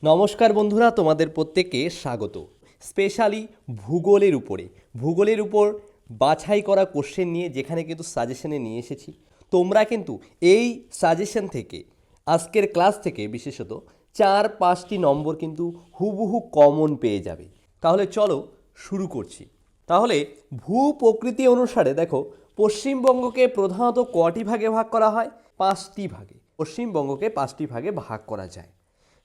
নমস্কার বন্ধুরা, তোমাদের প্রত্যেককে স্বাগত। স্পেশালি ভূগোলের উপর বাছাই করা কোশ্চেন নিয়ে যেখানে কিন্তু সাজেশনে নিয়ে এসেছি। তোমরা কিন্তু এই সাজেশন থেকে আজকের ক্লাস থেকে বিশেষত 4-5টি নম্বর কিন্তু হুবহু কমন পেয়ে যাবে। তাহলে চলো শুরু করছি। তাহলে ভূ প্রকৃতি অনুসারে দেখো, পশ্চিমবঙ্গকে প্রধানত কটি ভাগে ভাগ করা হয়? 5টি ভাগে। পশ্চিমবঙ্গকে 5টি ভাগে ভাগ করা যায়।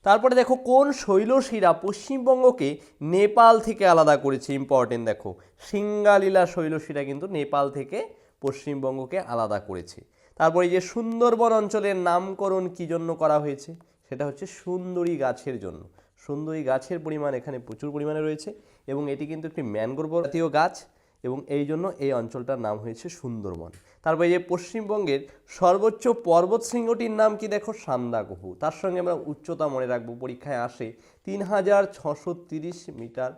তারপরে দেখো, কোন শৈলশিরা পশ্চিমবঙ্গকে নেপাল থেকে আলাদা করেছে? ইম্পর্টেন্ট, দেখো সিঙ্গালীলা শৈলশিরা কিন্তু নেপাল থেকে পশ্চিমবঙ্গকে আলাদা করেছে। তারপরে যে সুন্দরবন অঞ্চলের নামকরণ কী জন্য করা হয়েছে? সেটা হচ্ছে সুন্দরী গাছের জন্য। সুন্দরী গাছের পরিমাণ এখানে প্রচুর পরিমাণে রয়েছে এবং এটি কিন্তু একটি ম্যানগ্রোভ জাতীয় গাছ এবং এই জন্য এই অঞ্চলটার নাম হয়েছে সুন্দরবন। তারপরে যে পশ্চিমবঙ্গের সর্বোচ্চ পর্বত শৃঙ্গটির নাম কি? দেখো সান্দাকফু। তার সঙ্গে আমরা উচ্চতা মনে রাখবো, পরীক্ষায় আসে 3630 মিটার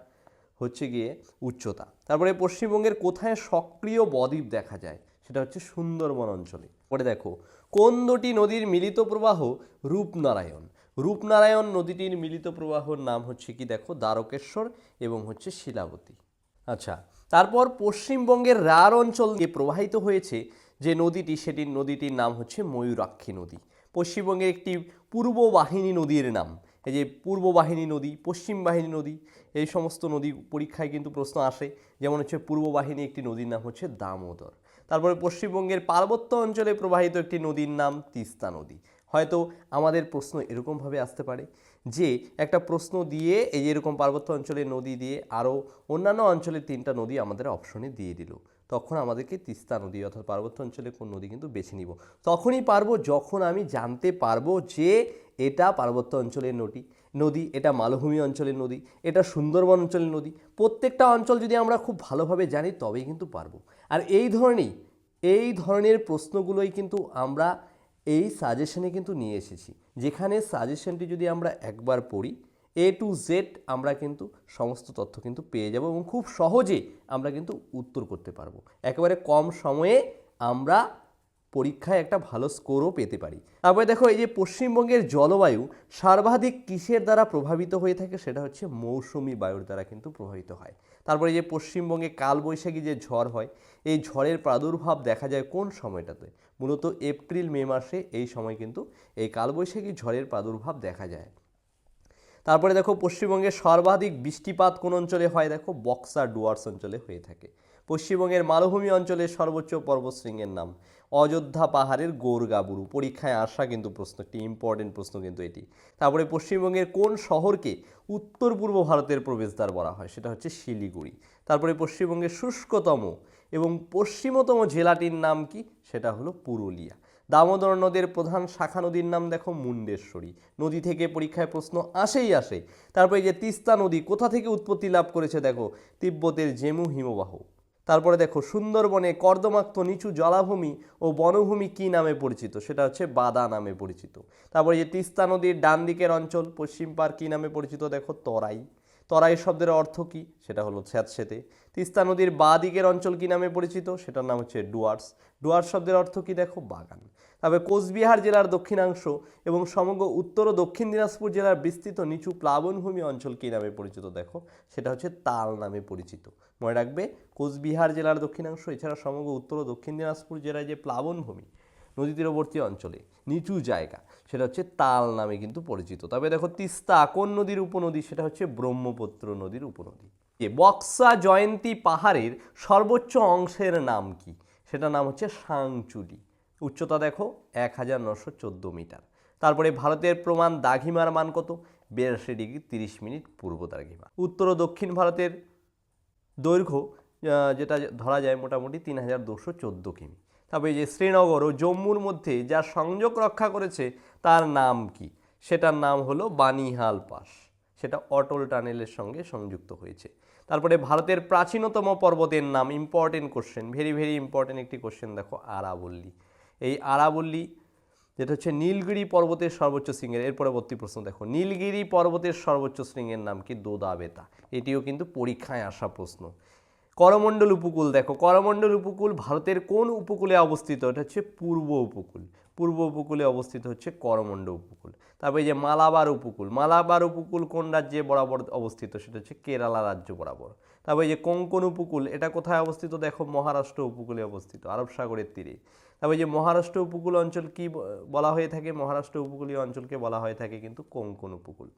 হচ্ছে গিয়ে উচ্চতা। তারপরে পশ্চিমবঙ্গের কোথায় সক্রিয় বদ্বীপ দেখা যায়? সেটা হচ্ছে সুন্দরবন অঞ্চলে। পরে দেখো, কোন দুটি নদীর মিলিত প্রবাহ রূপনারায়ণ? রূপনারায়ণ নদীটির মিলিত প্রবাহর নাম হচ্ছে কি? দেখো দ্বারকেশ্বর এবং হচ্ছে শিলাবতী। আচ্ছা, তারপর পশ্চিমবঙ্গের রাঢ় অঞ্চল দিয়ে প্রবাহিত হয়েছে যে নদীটি, নদীটির নাম হচ্ছে ময়ূরাক্ষী নদী। পশ্চিমবঙ্গের একটি পূর্ব বাহিনী নদীর নাম, এই যে পূর্ব বাহিনী নদী, পশ্চিম বাহিনী নদী, এই সমস্ত নদী পরীক্ষায় কিন্তু প্রশ্ন আসে। যেমন হচ্ছে পূর্ব বাহিনী একটি নদীর নাম হচ্ছে দামোদর। তারপরে পশ্চিমবঙ্গের পার্বত্য অঞ্চলে প্রবাহিত একটি নদীর নাম তিস্তা নদী। হয়তো আমাদের প্রশ্ন এরকমভাবে আসতে পারে যে একটা প্রশ্ন দিয়ে এই এরকম পার্বত্য অঞ্চলের নদী দিয়ে আরও অন্যান্য অঞ্চলের 3টা নদী আমাদের অপশনে দিয়ে দিল, তখন আমাদেরকে তিস্তা নদী অর্থাৎ পার্বত্য অঞ্চলের কোন নদী কিন্তু বেছে নিব। তখনই পারবো যখন আমি জানতে পারবো যে এটা পার্বত্য অঞ্চলের নদী, এটা মালভূমি অঞ্চলের নদী, এটা সুন্দরবন অঞ্চলের নদী। প্রত্যেকটা অঞ্চল যদি আমরা খুব ভালোভাবে জানি তবেই কিন্তু পারবো। আর এই ধরনের প্রশ্নগুলোই কিন্তু আমরা এই সাজেশনে কিন্তু নিয়ে এসেছি, যেখানে সাজেশনটি যদি আমরা একবার পড়ি A to Z আমরা কিন্তু সমস্ত তথ্য কিন্তু পেয়ে যাব এবং খুব সহজে আমরা কিন্তু উত্তর করতে পারবো। একেবারে কম সময়ে আমরা পরীক্ষায় একটা ভালো স্কোরও পেতে পারি। তারপরে দেখো, এই যে পশ্চিমবঙ্গের জলবায়ু সর্বাধিক কিসের দ্বারা প্রভাবিত হয়ে থাকে? সেটা হচ্ছে মৌসুমি বায়ুর দ্বারা কিন্তু প্রভাবিত হয়। তারপরে যে পশ্চিমবঙ্গে কালবৈশাখী যে ঝড় হয়, এই ঝড়ের প্রাদুর্ভাব দেখা যায় কোন সময়টাতে? মূলত এপ্রিল মে মাসে এই সময় কিন্তু এই কালবৈশাখী ঝড়ের প্রাদুর্ভাব দেখা যায়। তারপরে দেখো, পশ্চিমবঙ্গের সর্বাধিক বৃষ্টিপাত কোন অঞ্চলে হয়? দেখো বক্সা ডুয়ার্স অঞ্চলে হয়ে থাকে। পশ্চিমবঙ্গের মালভূমি অঞ্চলের সর্বোচ্চ পর্বতশৃঙ্গের নাম অযোধ্যা পাহাড়ের গোরগাবুরু। পরীক্ষায় আসা কিন্তু প্রশ্ন, একটি ইম্পর্টেন্ট প্রশ্ন কিন্তু এটি। তারপরে পশ্চিমবঙ্গের কোন শহরকে উত্তর পূর্ব ভারতের প্রবেশদ্বার বলা হয়? সেটা হচ্ছে শিলিগুড়ি। তারপরে পশ্চিমবঙ্গের শুষ্কতম এবং পশ্চিমতম জেলাটির নাম কি? সেটা হলো পুরুলিয়া। দামোদর নদের প্রধান শাখা নদীর নাম দেখো মুন্ডেশ্বরী। নদী থেকে পরীক্ষায় প্রশ্ন আসে। তারপরে যে তিস্তা নদী কোথা থেকে উৎপত্তি লাভ করেছে? দেখো তিব্বতের জেমু হিমবাহ। তারপরে দেখো, সুন্দরবনে কর্দমাক্ত নিচু জলাভূমি ও বনভূমি কি নামে পরিচিত? সেটা হচ্ছে বাদা নামে পরিচিত। তারপরে যে তিস্তা নদীর ডান দিকের অঞ্চল পশ্চিম পার কি নামে পরিচিত? দেখো তরাই। তরাই শব্দের অর্থ কি? সেটা হলো স্যাঁতসেতে। তিস্তা নদীর বাঁ দিকের অঞ্চল কি নামে পরিচিত? সেটার নাম হচ্ছে ডুয়ার্স। ডুয়ার্স শব্দের অর্থ কি? দেখো বাগান। তবে কোচবিহার জেলার দক্ষিণাংশ এবং সমগ্র উত্তর ও দক্ষিণ দিনাজপুর জেলার বিস্তৃত নিচু প্লাবনভূমি অঞ্চল কী নামে পরিচিত? দেখো সেটা হচ্ছে তাল নামে পরিচিত। মনে রাখবে, কোচবিহার জেলার দক্ষিণাংশ এছাড়া সমগ্র উত্তর ও দক্ষিণ দিনাজপুর জেলায় যে প্লাবনভূমি, নদী তীরবর্তী অঞ্চলে নিচু জায়গা, সেটা হচ্ছে তাল নামে কিন্তু পরিচিত। তবে দেখো, তিস্তা কোন নদীর উপনদী? সেটা হচ্ছে ব্রহ্মপুত্র নদীর উপনদী। বক্সা জয়ন্তী পাহাড়ের সর্বোচ্চ অংশের নাম কি? সেটার নাম হচ্ছে সাংচুলি। উচ্চতা দেখো 1914 মিটার। তারপরে ভারতের প্রমাণ দাঘিমার মান কত? 82 ডিগ্রি 30 মিনিট পূর্ব দাঘিমা। উত্তর ও দক্ষিণ ভারতের দৈর্ঘ্য যেটা ধরা যায় মোটামুটি 3214 কিমি। তবে যে শ্রীনগর ও জম্মুর মধ্যে যা সংযোগ রক্ষা করেছে তার নাম কি? সেটার নাম হলো বানিহাল পাস। সেটা অটল টানেলের সঙ্গে সংযুক্ত হয়েছে। তারপরে ভারতের প্রাচীনতম পর্বতের নাম, important question, very very important একটি কোশ্চেন দেখো, আরাবল্লী। এই আরাবল্লী যেটা হচ্ছে নীলগিরি পর্বতের সর্বোচ্চ শৃঙ্গের। এর পরবর্তী প্রশ্ন দেখো, নীলগিরি পর্বতের সর্বোচ্চ শৃঙ্গের নাম কি? দোদাবেতা। এটিও কিন্তু পরীক্ষায় আসা প্রশ্ন। করমণ্ডল উপকূল দেখো, করমণ্ডল উপকূল ভারতের কোন উপকূলে অবস্থিত? এটা হচ্ছে পূর্ব উপকূল। পূর্ব উপকূলে অবস্থিত হচ্ছে করমণ্ড উপকূল। তারপরে এই যে মালাবার উপকূল, মালাবার উপকূল কোন রাজ্যে বরাবর অবস্থিত, সেটা হচ্ছে কেরালা রাজ্য বরাবর। তারপরে এই যে কোঙ্কণ উপকূল, এটা কোথায় অবস্থিত, দেখো মহারাষ্ট্র উপকূলে অবস্থিত, আরব সাগরের তীরে। তারপরে যে মহারাষ্ট্র উপকূল অঞ্চল কি বলা হয়ে থাকে, মহারাষ্ট্র উপকূলীয় অঞ্চলকে বলা হয়ে থাকে কিন্তু কোঙ্কণ উপকূল।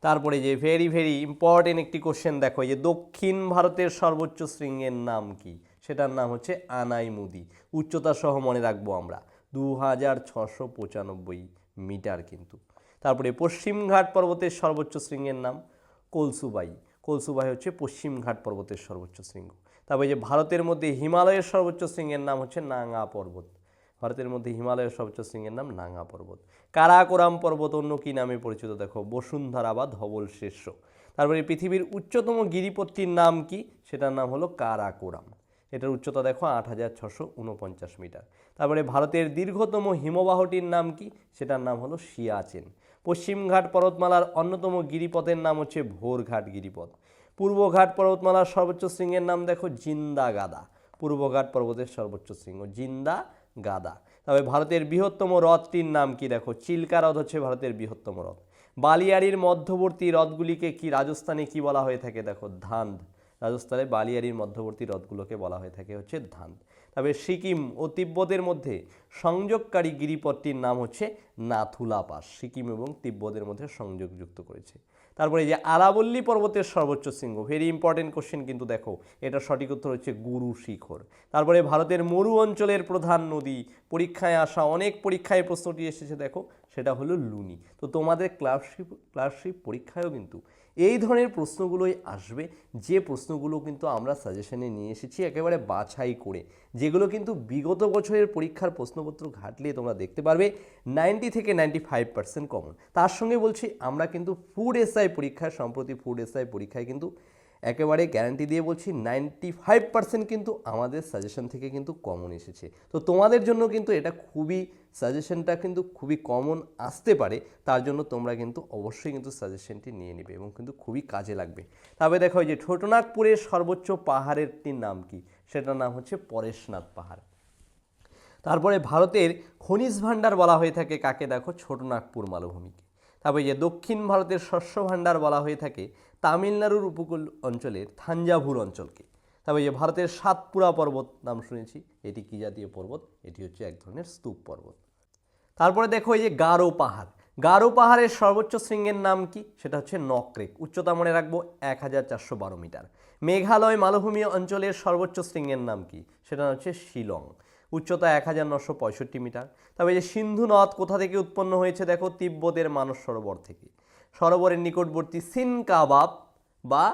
তারপরে যে ভেরি ভেরি ইম্পর্টেন্ট একটি কোশ্চেন দেখো, যে দক্ষিণ ভারতের সর্বোচ্চ শৃঙ্গের নাম কি, সেটার নাম হচ্ছে আনাইমুদি। উচ্চতা সহ মনে রাখবো আমরা 2695 মিটার কিন্তু। তারপরে পশ্চিম ঘাট পর্বতের সর্বোচ্চ শৃঙ্গের নাম কলসুবাই। কলসুবাই হচ্ছে পশ্চিম ঘাট পর্বতের সর্বোচ্চ শৃঙ্গ। তারপরে যে ভারতের মধ্যে হিমালয়ের সর্বোচ্চ শৃঙ্গের নাম হচ্ছে নাঙ্গা পর্বত। ভারতের মধ্যে হিমালয়ের সর্বোচ্চ শৃঙ্গের নাম নাঙ্গা পর্বত। কারাকোরাম পর্বত অন্য কি নামে পরিচিত, দেখো বসুন্ধরা বা ধবল শীর্ষ। তারপরে পৃথিবীর উচ্চতম গিরিপথটির নাম কি, সেটার নাম হলো কারাকোরাম। এটার উচ্চতা দেখো 8649 মিটার। তারপরে ভারতের দীর্ঘতম হিমবাহটির নাম কি, সেটার নাম হলো সিয়াচেন। পশ্চিমঘাট পর্বতমালার অন্যতম গিরিপথের নাম হচ্ছে ভোরঘাট গিরিপথ। পূর্বঘাট পর্বতমালার সর্বোচ্চ শৃঙ্গের নাম দেখো জিন্দা গাদা। পূর্বঘাট পর্বতের সর্বোচ্চ শৃঙ্গ জিন্দা গাদা। তবে ভারতের বৃহত্তম হ্রদটির নাম কি, দেখো চিল্কা হ্রদ হচ্ছে ভারতের বৃহত্তম হ্রদ। বালিয়াড়ির মধ্যবর্তী হ্রদগুলিকে কি রাজস্থানে কি বলা হয়ে থাকে, দেখো ধান্ধ। রাজস্থানে বালিয়াড়ির মধ্যবর্তী হ্রদগুলোকে বলা হয়ে থাকে হচ্ছে ধান্ধ। তবে সিকিম ও তিব্বতের মধ্যে সংযোগকারী গিরিপথটির নাম হচ্ছে নাথুলা পাস। সিকিম এবং তিব্বতের মধ্যে সংযোগযুক্ত করেছে। তারপরে যে আরাবল্লী পর্বতের সর্বোচ্চ শৃঙ্গ, ভেরি ইম্পর্টেন্ট কোশ্চেন কিন্তু দেখো, এটা সঠিক উত্তর হচ্ছে গুরু শিখর। তারপরে ভারতের মরু অঞ্চলের প্রধান নদী, পরীক্ষায় আসা অনেক পরীক্ষায় প্রশ্নটি এসেছে দেখো, সেটা হলো লুনি। তো তোমাদের ক্লাসশিপ পরীক্ষায়ও কিন্তু এই ধরনের প্রশ্নগুলোই আসবে, যে প্রশ্নগুলো কিন্তু আমরা সাজেশনে নিয়ে এসেছি একেবারে বাছাই করে, যেগুলো কিন্তু বিগত বছরের পরীক্ষার প্রশ্নপত্র ঘাটলে তোমরা দেখতে পারবে 90 থেকে 95% কমন। তার সঙ্গে বলছি আমরা কিন্তু ফুড এসআই পরীক্ষায়, সম্প্রতি ফুড এসআই পরীক্ষায় কিন্তু একেবারে গ্যারান্টি দিয়ে বলছি 95% কিন্তু আমাদের সাজেশন থেকে কিন্তু কমন এসেছে। তো তোমাদের জন্য কিন্তু এটা খুবই, সাজেশনটা কিন্তু খুবই কমন আসতে পারে, তার জন্য তোমরা কিন্তু অবশ্যই কিন্তু সাজেশনটি নিয়ে নেবে এবং কিন্তু খুবই কাজে লাগবে। তবে দেখো যে ছোটনাগপুরের সর্বোচ্চ পাহাড়েরটির নাম কি, সেটার নাম হচ্ছে পরেশনাথ পাহাড়। তারপরে ভারতের খনিজ ভাণ্ডার বলা হয়ে থাকে কাকে, দেখো ছোটনাগপুর মালভূমিকে। তারপরে যে দক্ষিণ ভারতের শস্য ভাণ্ডার বলা হয়ে থাকে তামিলনাড়ুর উপকূল অঞ্চলের থাঞ্জাভুর অঞ্চলকে। তারপরে যে ভারতের সাতপুরা পর্বত নাম শুনেছি, এটি কি জাতীয় পর্বত, এটি হচ্ছে এক ধরনের স্তূপ পর্বত। তারপরে দেখো এই যে গারো পাহাড়, গারো পাহাড়ের সর্বোচ্চ শৃঙ্গের নাম কি, সেটা হচ্ছে নকরেক। উচ্চতা মনে রাখবো 1412 মিটার। মেঘালয় মালভূমি অঞ্চলের সর্বোচ্চ শৃঙ্গের নাম কি, সেটা হচ্ছে শিলং। উচ্চতা 1965 মিটার। তবে যে সিন্ধু নদ কোথা থেকে উৎপন্ন হয়েছে, দেখো তিব্বতের মানস সরোবর থেকে। সরোবরের নিকটবর্তী সিনকাবাব বা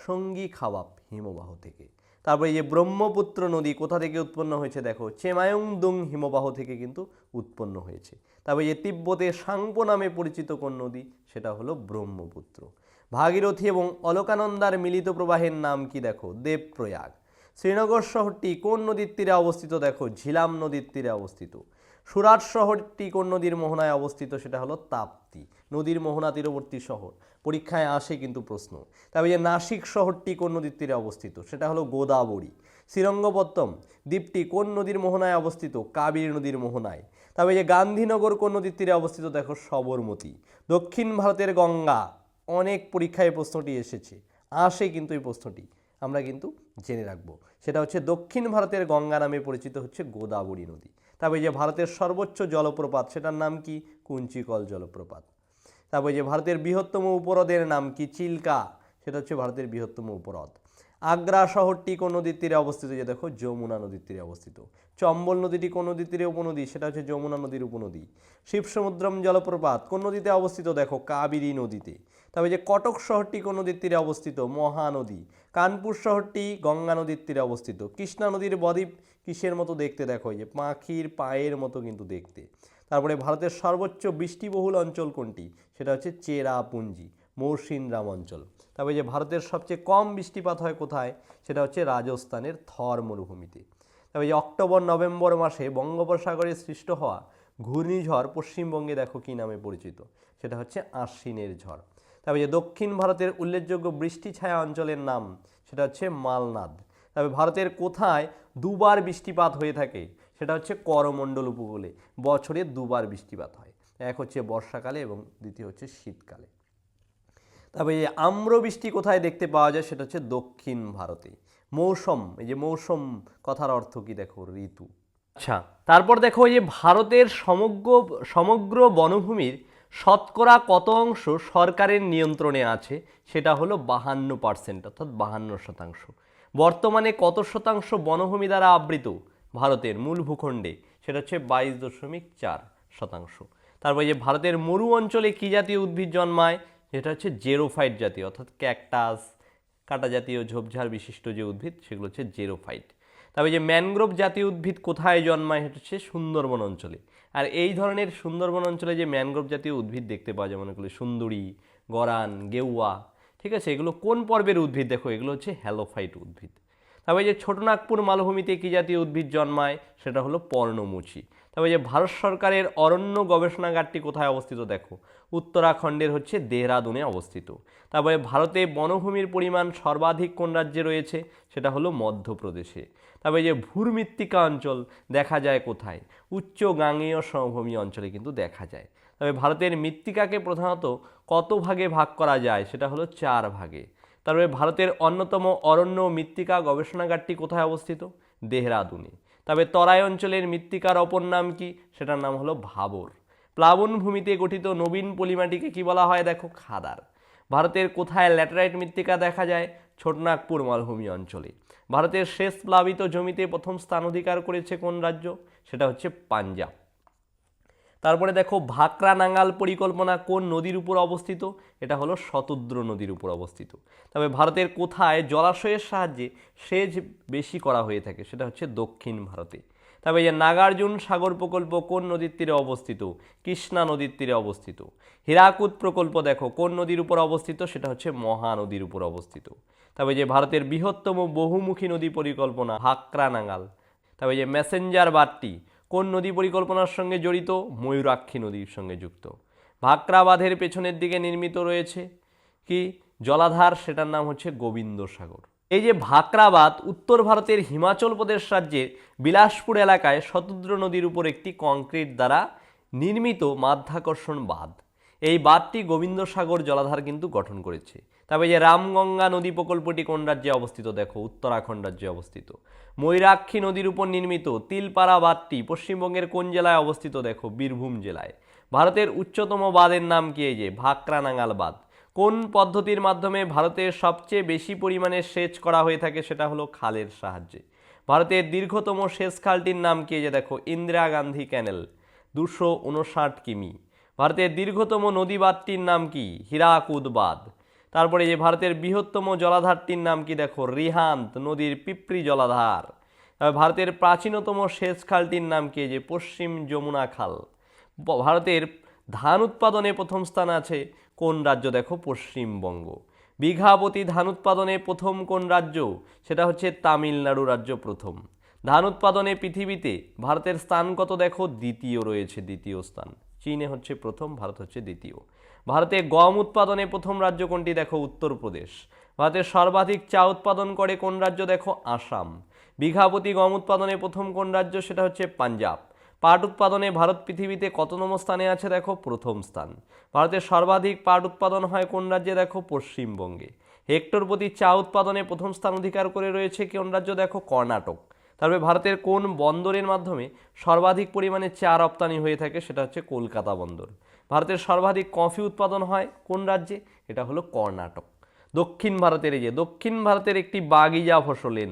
সঙ্গী খাবাব হিমবাহ থেকে। তারপরে যে ব্রহ্মপুত্র নদী কোথা থেকে উৎপন্ন হয়েছে, দেখো চেমায়ংদুং হিমবাহ থেকে কিন্তু উৎপন্ন হয়েছে। তারপরে যে তিব্বতের সাংপো নামে পরিচিত কোন নদী, সেটা হলো ব্রহ্মপুত্র। ভাগীরথী এবং অলকানন্দার মিলিত প্রবাহের নাম কি, দেখো দেবপ্রয়াগ। শ্রীনগর শহরটি কোন নদীর তীরে অবস্থিত, দেখো ঝিলাম নদীর তীরে অবস্থিত। সুরাট শহরটি কোন নদীর মোহনায় অবস্থিত, সেটা হলো তাপ্তি। নদীর মোহনা তীরবর্তী শহর, পরীক্ষায় আসে কিন্তু প্রশ্ন। তবে যে নাসিক শহরটি কোন নদীর তীরে অবস্থিত, সেটা হলো গোদাবরী। শ্রীরঙ্গপত্তম দ্বীপটি কোন নদীর মোহনায় অবস্থিত, কাবেরী নদীর মোহনায়। তবে যে গান্ধীনগর কোন নদীর তীরে অবস্থিত, দেখো সবরমতী। দক্ষিণ ভারতের গঙ্গা, অনেক পরীক্ষায় প্রশ্নটি এসেছে, আসে কিন্তু এই প্রশ্নটি আমরা কিন্তু জেনে রাখবো, সেটা হচ্ছে দক্ষিণ ভারতের গঙ্গা নামে পরিচিত হচ্ছে গোদাবরী নদী। তারপরে যে ভারতের সর্বোচ্চ জলপ্রপাত, সেটার নাম কি, কুঞ্চিকল জলপ্রপাত। তারপরে যে ভারতের বৃহত্তম উপহ্রদের নাম কি, চিল্কা, সেটা হচ্ছে ভারতের বৃহত্তম উপহ্রদ। আগ্রা শহরটি কোন নদীর তীরে অবস্থিত, যে দেখো যমুনা নদীর তীরে অবস্থিত। চম্বল নদীটি কোন নদীর তীরে উপনদী, সেটা হচ্ছে যমুনা নদীর উপনদী। শিবসমুদ্রম জলপ্রপাত কোন নদীতে অবস্থিত, দেখো কাবেরী নদীতে। তবে যে কটক শহরটি কোন নদীর তীরে অবস্থিত, মহানদী। কানপুর শহরটি গঙ্গা নদীর তীরে অবস্থিত। কৃষ্ণা নদীর বদ্বীপ কিসের মতো দেখতে, দেখো যে পাখির পায়ের মতো কিন্তু দেখতে। তারপরে ভারতের সর্বোচ্চ বৃষ্টিবহুল অঞ্চল কোনটি, সেটা হচ্ছে চেরাপুঞ্জি, মৌসিনরাম অঞ্চল। তবে যে ভারতের সবচেয়ে কম বৃষ্টিপাত হয় কোথায়, সেটা হচ্ছে রাজস্থানের থর মরুভূমিতে। তবে যে অক্টোবর নভেম্বর মাসে বঙ্গোপসাগরে সৃষ্ট হওয়া ঘূর্ণিঝড় পশ্চিমবঙ্গে দেখো কী নামে পরিচিত, সেটা হচ্ছে আশ্বিনের ঝড়। তবে যে দক্ষিণ ভারতের উল্লেখযোগ্য বৃষ্টি ছায়া অঞ্চলের নাম, সেটা হচ্ছে মালনাদ। তবে ভারতের কোথায় দুবার বৃষ্টিপাত হয়ে থাকে, সেটা হচ্ছে করমণ্ডল উপকূলে বছরে দুবার বৃষ্টিপাত হয়, এক হচ্ছে বর্ষাকালে এবং দ্বিতীয় হচ্ছে শীতকালে। তবে এই আম্রবৃষ্টি কোথায় দেখতে পাওয়া যায়, সেটা হচ্ছে দক্ষিণ ভারতে। মৌসুম, এই যে মৌসুম কথার অর্থ কি দেখো, ঋতু। আচ্ছা, তারপর দেখো এই যে ভারতের সমগ্র বনভূমির শতকরা কত অংশ সরকারের নিয়ন্ত্রণে আছে, সেটা হলো 52%, অর্থাৎ 52%। বর্তমানে কত শতাংশ বনভূমি দ্বারা আবৃত ভারতের মূল ভূখণ্ডে, সেটা হচ্ছে 22.4%। তারপর যে ভারতের মরু অঞ্চলে কি জাতীয় উদ্ভিদ জন্মায়, যেটা হচ্ছে জেরোফাইট জাতীয়, অর্থাৎ ক্যাকটাস, কাঁটা জাতীয় ঝোপঝাড় বিশিষ্ট যে উদ্ভিদ সেগুলো হচ্ছে জেরোফাইট। তবে যে ম্যানগ্রোভ জাতীয় উদ্ভিদ কোথায় জন্মায়, সেটা হচ্ছে সুন্দরবন অঞ্চলে। আর এই ধরনের সুন্দরবন অঞ্চলে যে ম্যানগ্রোভ জাতীয় উদ্ভিদ দেখতে পাওয়া যায়, মনে করলে সুন্দরী, গরান, গেউয়া, ঠিক আছে, এগুলো কোন পর্বের উদ্ভিদ দেখো, এগুলো হচ্ছে হ্যালোফাইট উদ্ভিদ। তবে যে ছোটনাগপুর মালভূমিতে কি জাতীয় উদ্ভিদ জন্মায়, সেটা হলো পর্ণমোচী। তবে যে ভারত সরকারের অরণ্য গবেষণাগারটি কোথায় অবস্থিত দেখো, উত্তরাখণ্ডের হচ্ছে দেহরাদুনে অবস্থিত। তারপরে ভারতে বনভূমির পরিমাণ সর্বাধিক কোন রাজ্যে রয়েছে, সেটা হলো মধ্যপ্রদেশে। তবে যে ভূমৃত্তিকা অঞ্চল দেখা যায় কোথায়, উচ্চ গাঙ্গেয় সমভূমি অঞ্চলে কিন্তু দেখা যায়। তবে ভারতের মৃত্তিকাকে প্রধানত কত ভাগে ভাগ করা যায়, সেটা হলো 4 ভাগে। তারপরে ভারতের অন্যতম অরণ্য মৃত্তিকা গবেষণাগারটি কোথায় অবস্থিত, দেহরাদুনে। তবে তরাই অঞ্চলের মৃত্তিকার অপর নাম কি, সেটার নাম হলো ভাবর। প্লাবনভূমিতে গঠিত নবীন পলিমাটিকে কি বলা হয় দেখো, খাদার। ভারতের কোথায় ল্যাটেরাইট মৃত্তিকা দেখা যায়, ছোটনাগপুর মালভূমি অঞ্চলে। ভারতের শেষ প্লাবিত জমিতে প্রথম স্থান অধিকার করেছে কোন রাজ্য, সেটা হচ্ছে পাঞ্জাব। তারপরে দেখো ভাকরা নাঙ্গাল পরিকল্পনা কোন নদীর উপর অবস্থিত, এটা হলো শতদ্র নদীর উপর অবস্থিত। তবে ভারতের কোথায় জলাশয়ের সাহায্যে সেচ বেশি করা হয়ে থাকে, সেটা হচ্ছে দক্ষিণ ভারতে। তবে এই নাগার্জুন সাগর প্রকল্প কোন নদীর তীরে অবস্থিত, কৃষ্ণা নদীর তীরে অবস্থিত। হীরাকুদ প্রকল্প দেখো কোন নদীর উপর অবস্থিত, সেটা হচ্ছে মহানদীর উপর অবস্থিত। তবে যে ভারতের বৃহত্তম বহুমুখী নদী পরিকল্পনা ভাকরা নাঙ্গাল। তবে যে মেসেঞ্জার বাঁধটি কোন নদী পরিকল্পনার সঙ্গে জড়িত, ময়ূরাক্ষী নদীর সঙ্গে যুক্ত। ভাকরা বাঁধের পেছনের দিকে নির্মিত রয়েছে কি জলাধার, সেটার নাম হচ্ছে গোবিন্দ সাগর। এই যে ভাকরা বাঁধ উত্তর ভারতের হিমাচল প্রদেশ রাজ্যের বিলাসপুর এলাকায় শতদ্র নদীর উপর একটি কংক্রিট দ্বারা নির্মিত মাধ্যাকর্ষণ বাঁধ। এই বাঁধটি গোবিন্দ সাগর জলাধার কিন্তু গঠন করেছে। তবে যে রামগঙ্গা নদী প্রকল্পটি কোন রাজ্যে অবস্থিত দেখো, উত্তরাখণ্ড রাজ্যে অবস্থিত। ময়ূরাক্ষী নদীর উপর নির্মিত তিলপাড়া বাঁধটি পশ্চিমবঙ্গের কোন জেলায় অবস্থিত দেখো, বীরভূম জেলায়। ভারতের উচ্চতম বাঁধের নাম কি, এই যে ভাকরা নাঙ্গাল বাঁধ। কোন পদ্ধতির মাধ্যমে ভারতের সবচেয়ে বেশি পরিমাণে সেচ করা হয়ে থাকে, সেটা হলো খালের সাহায্যে। ভারতের দীর্ঘতম সেচ খালটির নাম কি, যে দেখো ইন্দিরা গান্ধী ক্যানেল, 259 কিমি। ভারতের দীর্ঘতম নদী বাঁধটির নাম কি, হীরাকুদ বাঁধ। তারপরে যে ভারতের বৃহত্তম জলাধারটির নাম কি দেখো, রিহান্ত নদীর পিপ্রি জলাধার। ভারতের প্রাচীনতম সেচ খালটির নাম কি, যে পশ্চিম যমুনা খাল। ভারতের ধান উৎপাদনে প্রথম স্থান আছে কোন রাজ্য দেখো, পশ্চিমবঙ্গ। বিঘা প্রতি ধান উৎপাদনে প্রথম কোন রাজ্য, সেটা হচ্ছে তামিলনাড়ু রাজ্য প্রথম। ধান উৎপাদনে পৃথিবীতে ভারতের স্থান কত দেখো, দ্বিতীয় রয়েছে, দ্বিতীয় স্থান। চীনে হচ্ছে প্রথম, ভারত হচ্ছে দ্বিতীয়। ভারতে গম উৎপাদনে প্রথম রাজ্য কোনটি দেখো, উত্তরপ্রদেশ। ভারতের সর্বাধিক চা উৎপাদন করে কোন রাজ্য দেখো, আসাম। বিঘা প্রতি গম উৎপাদনে প্রথম কোন রাজ্য, সেটা হচ্ছে পাঞ্জাব। পাট উৎপাদনে ভারত পৃথিবীতে কত নম্বর স্থানে আছে দেখো, প্রথম স্থান। ভারতের সর্বাধিক পাট উৎপাদন হয় কোন রাজ্যে দেখো, পশ্চিমবঙ্গে। হেক্টর প্রতি চা উৎপাদনে প্রথম স্থান অধিকার করে রয়েছে কোন রাজ্য দেখো, কর্ণাটক। তারপরে ভারতের কোন বন্দরের মাধ্যমে সর্বাধিক পরিমাণে চা রপ্তানি হয়ে থাকে, সেটা হচ্ছে কলকাতা বন্দর। ভারতের সর্বাধিক কফি উৎপাদন হয় কোন রাজ্যে, এটা হলো কর্ণাটক। দক্ষিণ ভারতের এই যে দক্ষিণ ভারতের একটি বাগিজা ফসলের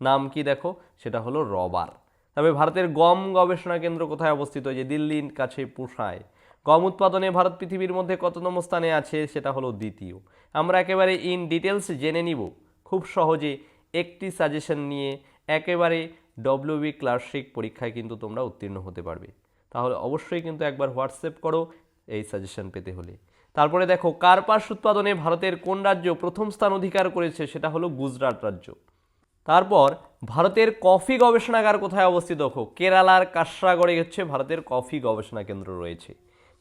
নাম কি দেখো, সেটা হলো রবার। তবে ভারতের গম গবেষণা কেন্দ্র কোথায় অবস্থিত, যে দিল্লির কাছে পুষায়। গম উৎপাদনে ভারত পৃথিবীর মধ্যে কত নম্বর স্থানে আছে, সেটা হলো দ্বিতীয়। আমরা একেবারে ইন ডিটেলস জেনে নিব খুব সহজে একটি সাজেশন নিয়ে। একেবারে ডব্লিউবি ক্লার্কশিপ পরীক্ষায় কিন্তু তোমরা উত্তীর্ণ হতে পারবে। তাহলে অবশ্যই কিন্তু একবার হোয়াটসঅ্যাপ করো এই সাজেশন পেতে হলে। তারপরে দেখো কার্পাস উৎপাদনে ভারতের কোন রাজ্য প্রথম স্থান অধিকার করেছে, সেটা হলো গুজরাট রাজ্য। তারপর ভারতের কফি গবেষণাগার কোথায় অবস্থিত দেখো, কেরালার কাসরাগড়ে হচ্ছে ভারতের কফি গবেষণা কেন্দ্র রয়েছে।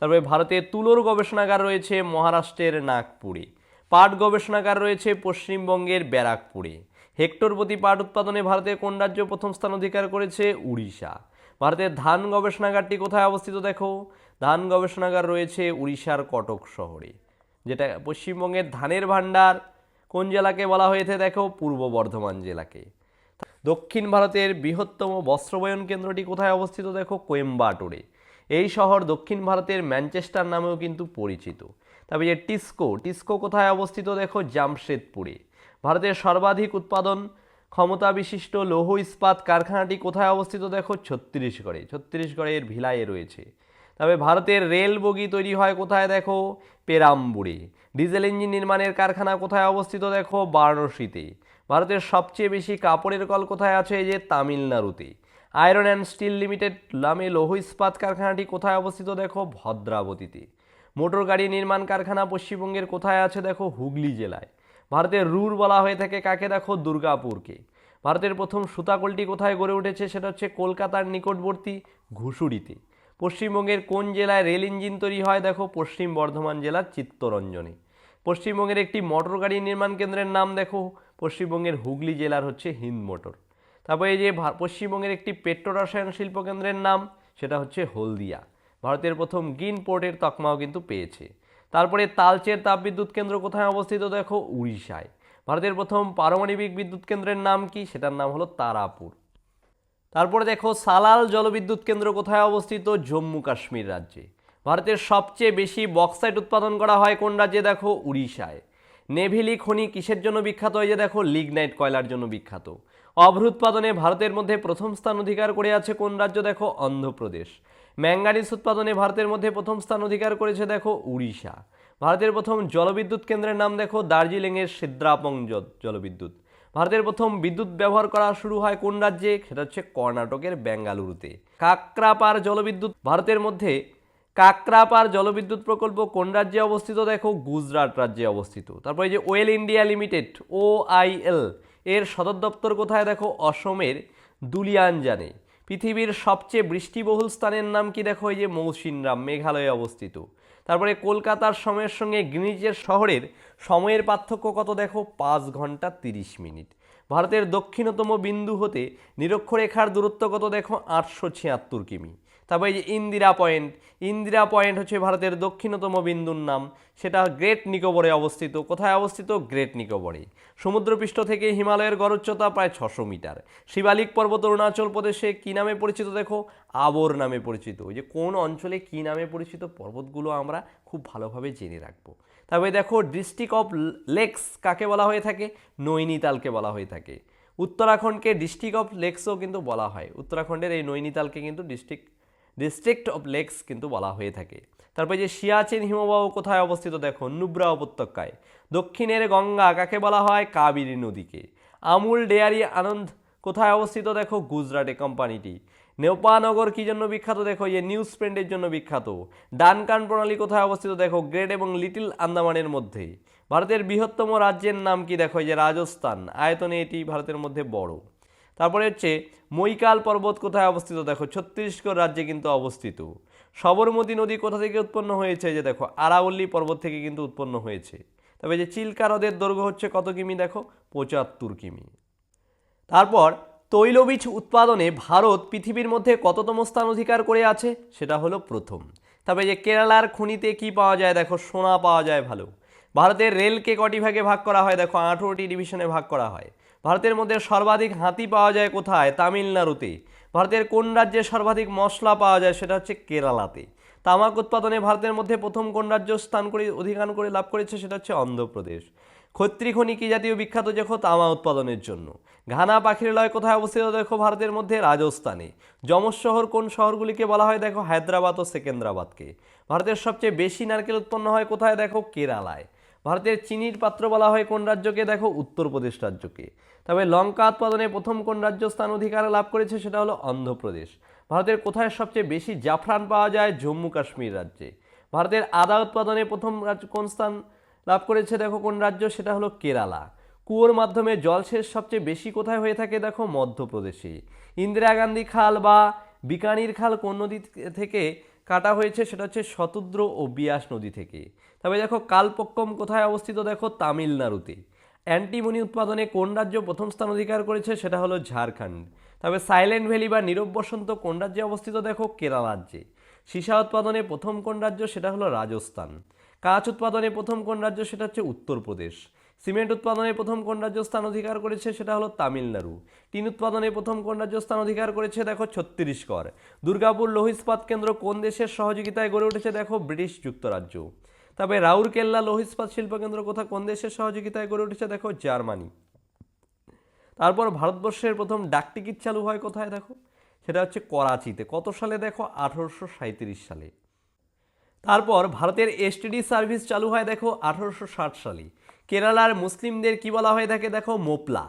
তারপরে ভারতের তুলোর গবেষণাগার রয়েছে মহারাষ্ট্রের নাগপুরে। পাট গবেষণাগার রয়েছে পশ্চিমবঙ্গের ব্যারাকপুরে। হেক্টর প্রতি পাট উৎপাদনে ভারতের কোন রাজ্য প্রথম স্থান অধিকার করেছে, উড়িষ্যা। ভারতের ধান গবেষণাগারটি কোথায় অবস্থিত দেখো, ধান গবেষণাগার রয়েছে উড়িষ্যার কটক শহরে। যেটা পশ্চিমবঙ্গের ধানের ভাণ্ডার কোন জেলাকে বলা হয়েছে দেখো, পূর্ব বর্ধমান জেলাকে। দক্ষিণ ভারতের বৃহত্তম বস্ত্রবয়ন কেন্দ্রটি কোথায় অবস্থিত দেখো, কোয়েম্বাটোরে। এই শহর দক্ষিণ ভারতের ম্যানচেস্টার নামেও কিন্তু পরিচিত। তবে যে টিস্কো কোথায় অবস্থিত দেখো, জামশেদপুরে। ভারতের সর্বাধিক উৎপাদন ক্ষমতা বিশিষ্ট লৌহ ইস্পাত কারখানাটি কোথায় অবস্থিত দেখো, ছত্তিশগড়ের ভিলায়ে রয়েছে। তবে ভারতের রেল বগি তৈরি হয় কোথায় দেখো, পেরাম্বুরে। ডিজেল ইঞ্জিন নির্মাণের কারখানা কোথায় অবস্থিত দেখো, বারাণসীতে। ভারতের সবচেয়ে বেশি কাপড়ের কল কোথায় আছে, এই যে তামিলনাড়ুতে। আয়রন অ্যান্ড স্টিল লিমিটেড নামে লৌহ ইস্পাত কারখানাটি কোথায় অবস্থিত দেখো, ভদ্রাবতীতে। মোটর গাড়ি নির্মাণ কারখানা পশ্চিমবঙ্গের কোথায় আছে দেখো, হুগলি জেলায়। ভারতের রুর বলা হয়ে থাকে কাকে দেখো, দুর্গাপুরকে। ভারতের প্রথম সুতাকলটি কোথায় গড়ে উঠেছে, সেটা হচ্ছে কলকাতার নিকটবর্তী ঘুষুড়িতে। পশ্চিমবঙ্গের কোন জেলায় রেল ইঞ্জিন তৈরি হয় দেখো, পশ্চিম বর্ধমান জেলার চিত্তরঞ্জনে। পশ্চিমবঙ্গের একটি মোটর গাড়ি নির্মাণ কেন্দ্রের নাম দেখো, পশ্চিমবঙ্গের হুগলি জেলার হচ্ছে হিন্দ মোটর। তারপরে এই যে পশ্চিমবঙ্গের একটি পেট্রোরসায়ন শিল্প কেন্দ্রের নাম, সেটা হচ্ছে হলদিয়া। ভারতের প্রথম গ্রিন পোর্টের তকমাও কিন্তু পেয়েছে। তারপরে তালচের তাপবিদ্যুৎ কেন্দ্র কোথায় অবস্থিত দেখো, উড়িষ্যায়। ভারতের প্রথম পারমাণবিক বিদ্যুৎ কেন্দ্রের নাম কি, সেটার নাম হলো তারাপুর। তারপরে দেখো সালাল জলবিদ্যুৎ কেন্দ্র কোথায় অবস্থিত, জম্মু কাশ্মীর রাজ্যে। ভারতের সবচেয়ে বেশি বক্সাইট উৎপাদন করা হয় কোন রাজ্যে দেখো, উড়িষ্যায়। নেভিলি খনি কিসের জন্য বিখ্যাত, এই যে দেখো লিগনাইট কয়লার জন্য বিখ্যাত। অভ্র উৎপাদনে ভারতের মধ্যে প্রথম স্থান অধিকার করে আছে কোন রাজ্য দেখো, অন্ধ্রপ্রদেশ। ম্যাঙ্গানিজ উৎপাদনে ভারতের মধ্যে প্রথম স্থান অধিকার করেছে দেখো, উড়িষ্যা। ভারতের প্রথম জলবিদ্যুৎ কেন্দ্রের নাম দেখো, দার্জিলিংয়ের সিদ্রাপং জলবিদ্যুৎ। ভারতের প্রথম বিদ্যুৎ ব্যবহার করা শুরু হয় কোন রাজ্যে, সেটা হচ্ছে কর্ণাটকের বেঙ্গালুরুতে। কাকরাপার জলবিদ্যুৎ প্রকল্প কোন রাজ্যে অবস্থিত দেখো, গুজরাট রাজ্যে অবস্থিত। তারপরে যে ওয়েল ইন্ডিয়া লিমিটেড OIL এর সদর দপ্তর কোথায় দেখো, অসমের দুলিয়ানজানে। পৃথিবীর সবচেয়ে বৃষ্টিবহুল স্থানের নাম কি দেখো, এই যে মৌসিনরাম, মেঘালয়ে অবস্থিত। তারপরে কলকাতার সময়ের সঙ্গে গ্রিনিচের শহরের সময়ের পার্থক্য কত দেখো, 5 ঘন্টা 30 মিনিট। ভারতের দক্ষিণতম বিন্দু হতে নিরক্ষরেখার দূরত্ব কত দেখো, 876 কিমি। তারপরে এই যে ইন্দিরা পয়েন্ট হচ্ছে ভারতের দক্ষিণতম বিন্দুর নাম, সেটা গ্রেট নিকোবরে অবস্থিত। কোথায় অবস্থিত, গ্রেট নিকোবরে। সমুদ্রপৃষ্ঠ থেকে হিমালয়ের গড় উচ্চতা প্রায় 600 মিটার। শিবালিক পর্বত অরুণাচল প্রদেশে কি নামে পরিচিত দেখো, আবর নামে পরিচিত। ওই যে কোন অঞ্চলে কি নামে পরিচিত পর্বতগুলো আমরা খুব ভালোভাবে জেনে রাখবো। তবে দেখো ডিস্ট্রিক্ট অফ লেকস কাকে বলা হয়ে থাকে, নৈনিতালকে বলা হয়ে থাকে। উত্তরাখণ্ডকে ডিস্ট্রিক্ট অফ লেকসও কিন্তু বলা হয়। উত্তরাখণ্ডের এই নৈনিতালকে কিন্তু ডিস্ট্রিক্ট অফ লেকস কিন্তু বলা হয়ে থাকে। তারপরে যে সিয়াচেন হিমবাহ কোথায় অবস্থিত দেখো, নুব্রা উপত্যকায়। দক্ষিণের গঙ্গা কাকে বলা হয়, কাবেরী নদীকে। আমুল ডেয়ারি আনন্দ কোথায় অবস্থিত দেখো, গুজরাটে কোম্পানিটি। নেপানগর কি জন্য বিখ্যাত দেখো, এই নিউজ প্রিন্টের জন্য বিখ্যাত। ডানকান প্রণালী কোথায় অবস্থিত দেখো, গ্রেট এবং লিটল আন্দামানের মধ্যে। ভারতের বৃহত্তম রাজ্যের নাম কি দেখো, এই যে রাজস্থান। আয়তনে এটি ভারতের মধ্যে বড়। তারপরে হচ্ছে মৈকাল পর্বত কোথায় অবস্থিত দেখো, ছত্তিশগড় রাজ্যে কিন্তু অবস্থিত। সবরমতী নদী কোথা থেকে উৎপন্ন হয়েছে, যে দেখো আরাবল্লী পর্বত থেকে কিন্তু উৎপন্ন হয়েছে। তবে যে চিল্কা হ্রদের দৈর্ঘ্য হচ্ছে কত কিমি দেখো, 75 কিমি। তারপর তৈলবীজ উৎপাদনে ভারত পৃথিবীর মধ্যে কততম স্থান অধিকার করে আছে, সেটা হলো প্রথম। তবে যে কেরালার খনিতে কি পাওয়া যায় দেখো, সোনা পাওয়া যায় ভালো। ভারতের রেলকে কটি ভাগে ভাগ করা হয় দেখো, 18টি ডিভিশনে ভাগ করা হয়। ভারতের মধ্যে সর্বাধিক হাতি পাওয়া যায় কোথায়, তামিলনাড়ুতে। ভারতের কোন রাজ্যে সর্বাধিক মশলা পাওয়া যায়, সেটা হচ্ছে কেরালাতে। তামাক উৎপাদনে ভারতের মধ্যে প্রথম কোন রাজ্য স্থান করে অধিকার করে লাভ করেছে, সেটা হচ্ছে অন্ধ্রপ্রদেশ। খত্রি খনি কি জাতীয় বিখ্যাত দেখো, তামা উৎপাদনের জন্য। ঘানা পাখিরালয় কোথায় অবস্থিত দেখো, ভারতের মধ্যে রাজস্থানে। যমজ শহর কোন শহরগুলিকে বলা হয় দেখো, হায়দ্রাবাদ ও সেকেন্দ্রাবাদকে। ভারতের সবচেয়ে বেশি নারকেল উৎপন্ন হয় কোথায় দেখো, কেরালায়। ভারতের চিনির পাত্র বলা হয় কোন রাজ্যকে দেখো, উত্তরপ্রদেশ রাজ্যকে। তবে লঙ্কা উৎপাদনে প্রথম কোন রাজ্য স্থান অধিকার লাভ করেছে, সেটা হলো অন্ধ্রপ্রদেশ। ভারতের কোথায় সবচেয়ে বেশি জাফরান পাওয়া যায়, জম্মু কাশ্মীর রাজ্যে। ভারতের আদা উৎপাদনে প্রথম রাজ্য কোন স্থান লাভ করেছে দেখো, কোন রাজ্য, সেটা হলো কেরালা। কুয়োর মাধ্যমে জলসেচ সবচেয়ে বেশি কোথায় হয়ে থাকে দেখো, মধ্যপ্রদেশে। ইন্দিরা গান্ধী খাল বা বিকানির খাল কোন নদী থেকে কাটা হয়েছে, সেটা হচ্ছে শতুদ্র ও বিয়াস নদী থেকে। তবে দেখো কালপক্কম কোথায় অবস্থিত দেখো, তামিলনাড়ুতে। অ্যান্টিমনি উৎপাদনে কোন রাজ্য প্রথম স্থান অধিকার করেছে, সেটা হলো ঝাড়খণ্ড। তবে সাইলেন্ট ভ্যালি বা নীরব বসন্ত কোন রাজ্যে অবস্থিত, দেখো কেরালা রাজ্যে। সীসা উৎপাদনে প্রথম কোন রাজ্য, সেটা হলো রাজস্থান। কাঁচ উৎপাদনে প্রথম কোন রাজ্য, সেটা হচ্ছে উত্তরপ্রদেশ। সিমেন্ট উৎপাদনে প্রথম কোন রাজ্য স্থান অধিকার করেছে, সেটা হলো তামিলনাড়ু। টিন উৎপাদনে প্রথম কোন রাজ্য স্থান অধিকার করেছে, দেখো ছত্তিশগড়। দুর্গাপুর লৌহ ইস্পাত কেন্দ্র কোন দেশের সহযোগিতায় গড়ে উঠেছে, দেখো ব্রিটিশ যুক্তরাজ্য। তবে রাউরকেল্লা লৌহ ইস্পাত শিল্পকেন্দ্র কোন দেশের সহযোগিতায় গড়ে উঠেছে, দেখো জার্মানি। তারপর ভারতবর্ষের প্রথম ডাকটিকিট চালু হয় কোথায়, দেখো সেটা হচ্ছে করাচিতে। কত সালে, দেখো 1837 সালে। তারপর ভারতের এসটিডি সার্ভিস চালু হয়, দেখো 1860 সালে। কেরালার মুসলিমদের কি বলা হয়ে থাকে, দেখো মোপলা।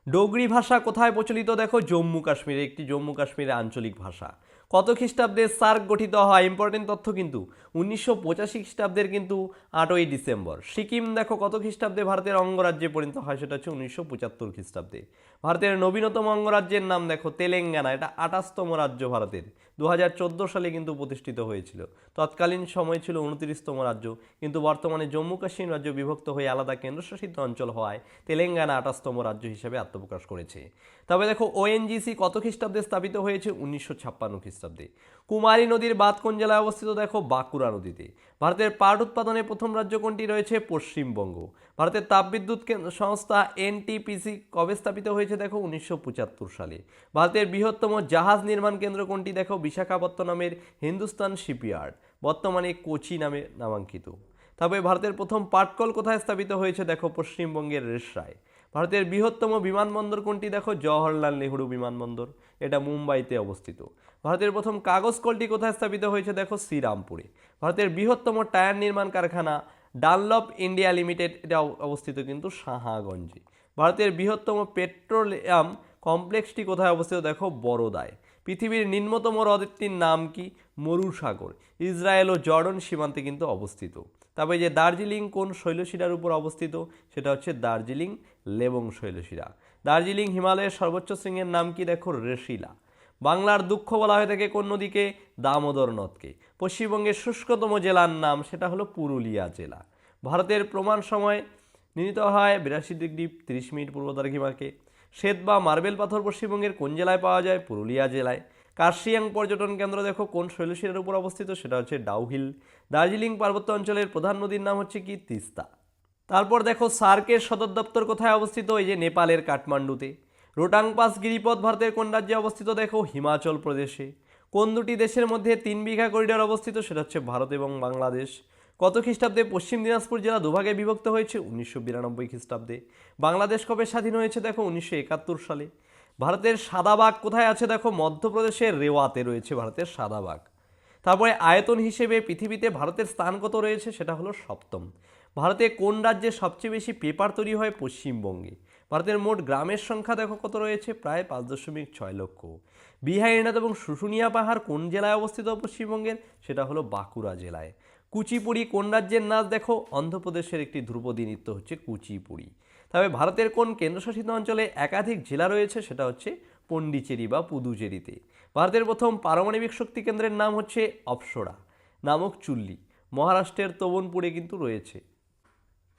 ডোগরি ভাষা কোথায় প্রচলিত, দেখো জম্মু কাশ্মীরে, একটি জম্মু কাশ্মীরের আঞ্চলিক ভাষা। কত খ্রিস্টাব্দে সার্ক গঠিত হয়, ইম্পর্টেন্ট তথ্য কিন্তু 1985 খ্রিস্টাব্দের কিন্তু 8ই ডিসেম্বর। সিকিম দেখো কত খ্রিস্টাব্দে ভারতের অঙ্গরাজ্যে পরিণত হয়, সেটা হচ্ছে 1975 খ্রিস্টাব্দে। ভারতের নবীনতম অঙ্গরাজ্যের নাম দেখো তেলেঙ্গানা, এটা 28তম রাজ্য ভারতের। 2014 সালে কিন্তু প্রতিষ্ঠিত হয়েছিল। তৎকালীন সময় ছিল 29তম রাজ্য, কিন্তু বর্তমানে জম্মু কাশ্মীর রাজ্য বিভক্ত হয়ে আলাদা কেন্দ্রশাসিত অঞ্চল হওয়ায় তেলেঙ্গানা 28তম রাজ্য হিসেবে আত্মপ্রকাশ করেছে। তবে দেখো ওএনজিসি কত খ্রিস্টাব্দে স্থাপিত হয়েছে, 1956 খ্রিস্টাব্দে। কুমারী নদীর বাঁধ কোন জেলায় অবস্থিত, দেখো বাঁকুড়া নদীতে। ভারতের পাট উৎপাদনে প্রথম রাজ্য কোনটি রয়েছে, পশ্চিমবঙ্গ। ভারতের তাপবিদ্যুৎ সংস্থা এনটিপিসি কবে স্থাপিত হয়েছে, দেখো 1975 সালে। ভারতের বৃহত্তম জাহাজ নির্মাণ কেন্দ্র কোনটি, দেখো বিশাখাপত্তনমের হিন্দুস্তান শিপইয়ার্ড, বর্তমানে কোচি নামে নামাঙ্কিত। তবে ভারতের প্রথম পাটকল কোথায় স্থাপিত হয়েছে, দেখো পশ্চিমবঙ্গের রেশরায়। ভারতের বৃহত্তম বিমানবন্দর কোনটি, দেখো জওহরলাল নেহরু বিমানবন্দর, এটা মুম্বাইতে অবস্থিত। ভারতের প্রথম কাগজ কলটি কোথায় স্থাপিত হয়েছে, দেখো শ্রীরামপুরে। ভারতের বৃহত্তম টায়ার নির্মাণ কারখানা ডানলপ ইন্ডিয়া লিমিটেড, এটা অবস্থিত কিন্তু সাহাগঞ্জে। ভারতের বৃহত্তম পেট্রোলিয়াম কমপ্লেক্সটি কোথায় অবস্থিত, দেখো বরোদায়। পৃথিবীর নিম্নতম হ্রদটির নাম কি, মরুসাগর। ইসরায়েল ও জর্ডন সীমান্তে কিন্তু অবস্থিত। তবে যে দার্জিলিং কোন শৈলশিরার উপর অবস্থিত, সেটা হচ্ছে দার্জিলিং লেবং শৈলশিরা। দার্জিলিং হিমালয়ের সর্বোচ্চ শৃঙ্গের নাম কি, দেখো রেশিলা। বাংলার দুঃখ বলা হয়ে থাকে কোন নদীকে, দামোদর নদকে। পশ্চিমবঙ্গের শুষ্কতম জেলার নাম, সেটা হলো পুরুলিয়া জেলা। ভারতের প্রমাণ সময় নির্ণীত হয় 82 ডিগ্রি 30 মিনিট পূর্ব দ্রাঘিমাকে। শ্বেত বা মার্বেল পাথর পশ্চিমবঙ্গের কোন জেলায় পাওয়া যায়, পুরুলিয়া জেলায়। কার্শিয়াং পর্যটন কেন্দ্র দেখো কোন শৈলশিরার উপর অবস্থিত, সেটা হচ্ছে ডাউহিল। দার্জিলিং পার্বত্য অঞ্চলের প্রধান নদীর নাম হচ্ছে কি, তিস্তা। তারপর দেখো সার্কের সদর দপ্তর কোথায় অবস্থিত, এই যে নেপালের কাঠমান্ডুতে। রোটাং পাস গিরিপথ ভারতের কোন রাজ্যে অবস্থিত, দেখো হিমাচল প্রদেশে। কোন দুটি দেশের মধ্যে 3 বিঘা করিডোর অবস্থিত, সেটা হচ্ছে ভারত এবং বাংলাদেশ। কত খ্রিস্টাব্দে পশ্চিম দিনাজপুর জেলা দুভাগে বিভক্ত হয়েছে, 1992 খ্রিস্টাব্দে। বাংলাদেশ কবে স্বাধীন হয়েছে, দেখো 1971 সালে। ভারতের সাদা বাঘ কোথায় আছে, দেখো মধ্যপ্রদেশের রেওয়াতে রয়েছে ভারতের সাদা বাঘ। তারপরে আয়তন হিসেবে পৃথিবীতে ভারতের স্থান কত রয়েছে, সেটা হলো 7ম। ভারতে কোন রাজ্যে সবচেয়ে বেশি পেপার তৈরি হয়, পশ্চিমবঙ্গে। ভারতের মোট গ্রামের সংখ্যা দেখো কত রয়েছে, প্রায় 5.6 লক্ষ। বিহারীনাথ এবং শুশুনিয়া পাহাড় কোন জেলায় অবস্থিত পশ্চিমবঙ্গের, সেটা হলো বাঁকুড়া জেলায়। কুচিপুড়ি কোন রাজ্যের নাচ, দেখো অন্ধ্রপ্রদেশের একটি ধ্রুপদী নৃত্য হচ্ছে কুচিপুড়ি। তবে ভারতের কোন কেন্দ্রশাসিত অঞ্চলে একাধিক জেলা রয়েছে, সেটা হচ্ছে পন্ডিচেরি বা পুদুচেরিতে। ভারতের প্রথম পারমাণবিক শক্তি কেন্দ্রের নাম হচ্ছে অপ্সরা নামক চুল্লি, মহারাষ্ট্রের তবনপুরে কিন্তু রয়েছে।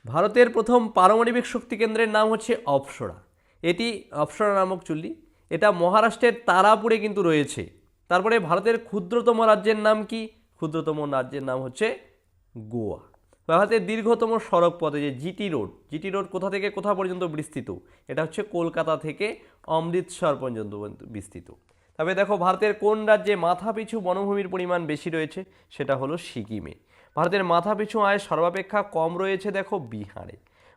ভারতের প্রথম পারমাণবিক শক্তি কেন্দ্রের নাম হচ্ছে অপ্সরা, এটি অপ্সরা নামক চুল্লি, এটা মহারাষ্ট্রের তারাপুরে কিন্তু রয়েছে। তারপরে ভারতের ক্ষুদ্রতম রাজ্যের নাম কি, ক্ষুদ্রতম রাজ্যের নাম হচ্ছে গোয়া। ভারতের দীর্ঘতম সড়ক পথে যে জিটি রোড কোথা থেকে কোথা পর্যন্ত বিস্তৃত, এটা হচ্ছে কলকাতা থেকে অমৃতসর পর্যন্ত বিস্তৃত। তবে দেখো ভারতের কোন রাজ্যে মাথাপিছু বনভূমির পরিমাণ বেশি রয়েছে, সেটা হলো সিকিমে। ভারতের মাথাপিছু আয় সর্বাপেক্ষা কম রয়েছে, দেখো বিহারে।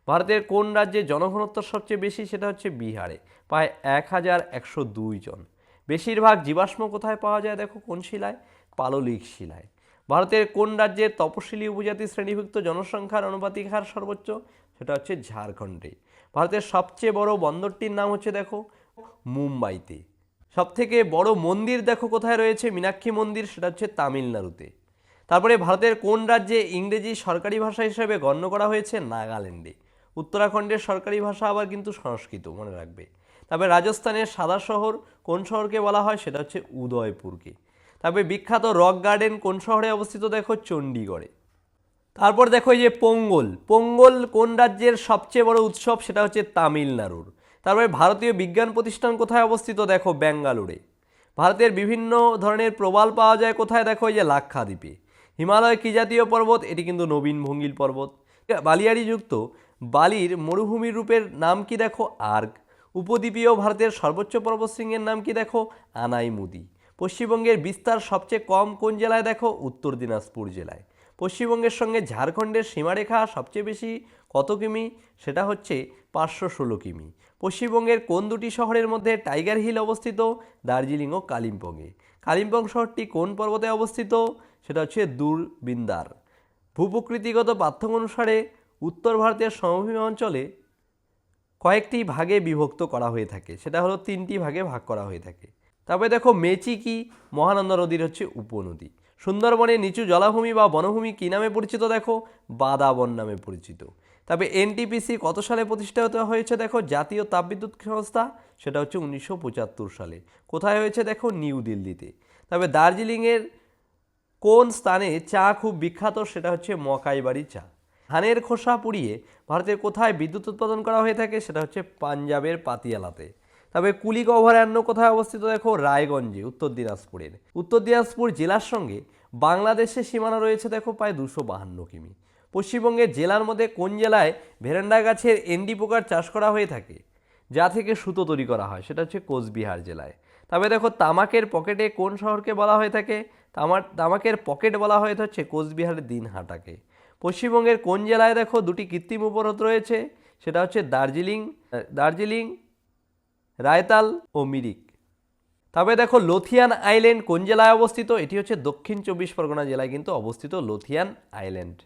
ভারতের কোন রাজ্যে জনঘনত্ব সবচেয়ে বেশি, সেটা হচ্ছে বিহারে, প্রায় 1102 জন। বেশিরভাগ জীবাশ্ম কোথায় পাওয়া যায়, দেখো কোন শিলায়, পাললিক শিলায়। ভারতের কোন রাজ্যের তপশিলি উপজাতি শ্রেণীভুক্ত জনসংখ্যার আনুপাতিক হার সর্বোচ্চ, সেটা হচ্ছে ঝাড়খণ্ডে। ভারতের সবচেয়ে বড় বন্দরটির নাম হচ্ছে, দেখো মুম্বাইতে। সবথেকে বড় মন্দির দেখো কোথায় রয়েছে, মীনাক্ষী মন্দির, সেটা হচ্ছে তামিলনাড়ুতে। তারপরে ভারতের কোন রাজ্যে ইংরেজি সরকারি ভাষা হিসেবে গণ্য করা হয়েছে, নাগাল্যান্ডে। উত্তরাখণ্ডের সরকারি ভাষা আবার কিন্তু সংস্কৃত, মনে রাখবে। তবে রাজস্থানের সাদা শহর কোন শহরকে বলা হয়, সেটা হচ্ছে উদয়পুরকে। তবে বিখ্যাত রক গার্ডেন কোন শহরে অবস্থিত, দেখো চণ্ডীগড়ে। তারপর দেখো এই যে পোঙ্গল, পোঙ্গল কোন রাজ্যের সবচেয়ে বড় উৎসব, সেটা হচ্ছে তামিলনাড়ুর। তারপরে ভারতীয় বিজ্ঞান প্রতিষ্ঠান কোথায় অবস্থিত, দেখো ব্যাঙ্গালোরে। ভারতের বিভিন্ন ধরনের প্রবাল পাওয়া যায় কোথায়, দেখো এই যে লাক্ষাদ্বীপে। হিমালয় কি জাতীয় পর্বত, এটি কিন্তু নবীন ভঙ্গিল পর্বত। বালিয়াড়ি যুক্ত বালির মরুভূমির রূপের নাম কি, দেখো আর্গ। উপদ্বীপীয় ভারতের সর্বোচ্চ পর্বতশৃঙ্গের নাম কি, দেখো আনাইমুদি। পশ্চিমবঙ্গের বিস্তার সবচেয়ে কম কোন জেলায়, দেখো উত্তর দিনাজপুর জেলায়। পশ্চিমবঙ্গের সঙ্গে ঝাড়খণ্ডের সীমারেখা সবচেয়ে বেশি কত কিমি, সেটা হচ্ছে 516 কিমি। পশ্চিমবঙ্গের কোন দুটি শহরের মধ্যে টাইগার হিল অবস্থিত, দার্জিলিং ও কালিম্পংয়ে। কালিম্পং শহরটি কোন পর্বতে অবস্থিত, সেটা হচ্ছে দুরবিন্দার। ভূপ্রকৃতিগত পার্থক্য অনুসারে উত্তর ভারতের সমভূমি অঞ্চলে কয়েকটি ভাগে বিভক্ত করা হয়ে থাকে, সেটা হলো 3টি ভাগে ভাগ করা হয়ে থাকে। তারপরে দেখো মেচি কি, মহানন্দা নদীর হচ্ছে উপনদী। সুন্দরবনের নিচু জলাভূমি বা বনভূমি কী নামে পরিচিত, দেখো বাদাবন নামে পরিচিত। তবে এনটিপিসি কত সালে প্রতিষ্ঠিত হয়েছে, দেখো জাতীয় তাপবিদ্যুৎ সংস্থা, সেটা হচ্ছে 1975 সালে। কোথায় হয়েছে, দেখো নিউ দিল্লিতে। তবে দার্জিলিংয়ের কোন স্থানে চা খুব বিখ্যাত, সেটা হচ্ছে মকাইবাড়ি চা। ধানের খোসা পুড়িয়ে ভারতের কোথায় বিদ্যুৎ উৎপাদন করা হয়ে থাকে, সেটা হচ্ছে পাঞ্জাবের পাতিয়ালাতে। তবে কুলিক অভয়ারণ্য কোথায় অবস্থিত, দেখো রায়গঞ্জে, উত্তর দিনাজপুরের। উত্তর দিনাজপুর জেলার সঙ্গে বাংলাদেশের সীমানা রয়েছে, দেখো প্রায় 252 কিমি। পশ্চিমবঙ্গের জেলার মধ্যে কোন জেলায় ভেরান্ডা গাছের এন্ডি পোকার চাষ করা হয়ে থাকে, যা থেকে সুতো তৈরি করা হয়, সেটা হচ্ছে কোচবিহার জেলায়। তবে দেখো তামাকের পকেটে কোন শহরকে বলা হয়ে থাকে, তামাকের পকেট বলা হয়ে হচ্ছে কোচবিহারের দিনহাটাকে। পশ্চিমবঙ্গের কোন জেলায় দেখো দুটি কৃত্রিম উপহ্রদ রয়েছে, সেটা হচ্ছে দার্জিলিং রায়তাল ও মিরিক। তবে দেখো লোথিয়ান আইল্যান্ড কোন জেলায় অবস্থিত, এটি হচ্ছে দক্ষিণ 24 পরগনা জেলায় কিন্তু অবস্থিত লোথিয়ান আইল্যান্ড।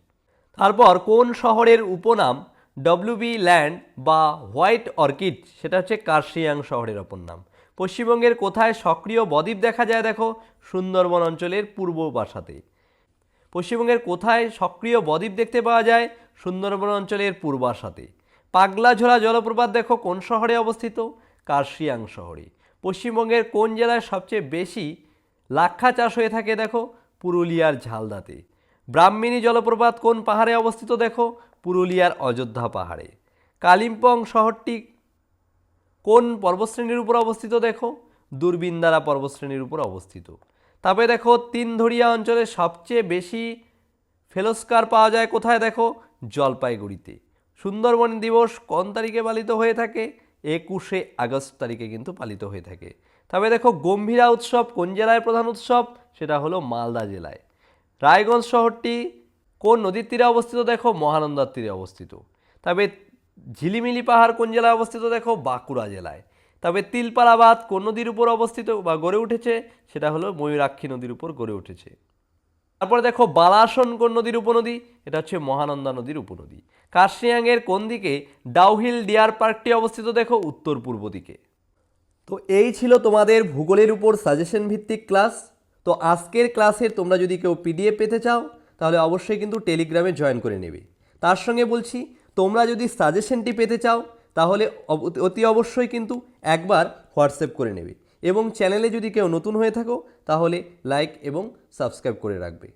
তারপর কোন শহরের উপনাম ডব্লিউবি ল্যান্ড বা হোয়াইট অর্কিড, সেটা হচ্ছে কার্শিয়াং শহরের অপর নাম। পশ্চিমবঙ্গের কোথায় সক্রিয় বদ্বীপ দেখা যায়, দেখো সুন্দরবন অঞ্চলের পূর্ব পাশাতে। পশ্চিমবঙ্গের কোথায় সক্রিয় বদ্বীপ দেখতে পাওয়া যায়, সুন্দরবন অঞ্চলের পূর্বাসাতে। পাগলাঝোলা জলপ্রপাত দেখো কোন শহরে অবস্থিত, কার্শিয়াং শহরে। পশ্চিমবঙ্গের কোন জেলায় সবচেয়ে বেশি লাক্ষা চাষ হয়ে থাকে, দেখো পুরুলিয়ার ঝালদাতে। ব্রাহ্মণী জলপ্রপাত কোন পাহাড়ে অবস্থিত, দেখো পুরুলিয়ার অযোধ্যা পাহাড়ে। কালিম্পং শহরটি কোন পর্বতশ্রেণীর উপর অবস্থিত, দেখো দুরবিন্দারা পর্বতশ্রেণীর উপর অবস্থিত। তবে দেখো তিনধরিয়া অঞ্চলে সবচেয়ে বেশি ফেলোস্কার পাওয়া যায় কোথায়, দেখো জলপাইগুড়িতে। সুন্দরবন দিবস কোন তারিখে পালিত হয়ে থাকে, 21শে আগস্ট তারিখে কিন্তু পালিত হয়ে থাকে। তবে দেখো গম্ভীরা উৎসব কোন জেলায় প্রধান উৎসব, সেটা হলো মালদা জেলায়। রায়গঞ্জ শহরটি কোন নদীর তীরে অবস্থিত, দেখো মহানন্দার তীরে অবস্থিত। তবে ঝিলিমিলি পাহাড় কোন জেলায় অবস্থিত, দেখো বাঁকুড়া জেলায়। তবে তিলপাড়া বাঁধ কোন নদীর উপর অবস্থিত বা গড়ে উঠেছে, সেটা হলো ময়ূরাক্ষী নদীর উপর গড়ে উঠেছে। তারপরে দেখো বালাসন কোন নদীর উপনদী, এটা হচ্ছে মহানন্দা নদীর উপনদী। কার্শিয়াংয়ের কোন দিকে ডাউহিল ডিয়ার পার্কটি অবস্থিত, দেখো উত্তর পূর্ব দিকে। তো এই ছিল তোমাদের ভূগোলের উপর সাজেশন ভিত্তিক ক্লাস। তো আজকের ক্লাসের তোমরা যদি কেউ পিডিএফ পেতে চাও, তাহলে অবশ্যই কিন্তু টেলিগ্রামে জয়েন করে নেবে। তার সঙ্গে বলছি, তোমরা যদি সাজেশনটি পেতে চাও, তাহলে অতি অবশ্যই কিন্তু একবার হোয়াটসঅ্যাপ করে নেবে। এবং চ্যানেলে যদি কেউ নতুন হয়ে থাকো, তাহলে লাইক এবং সাবস্ক্রাইব করে রাখবে।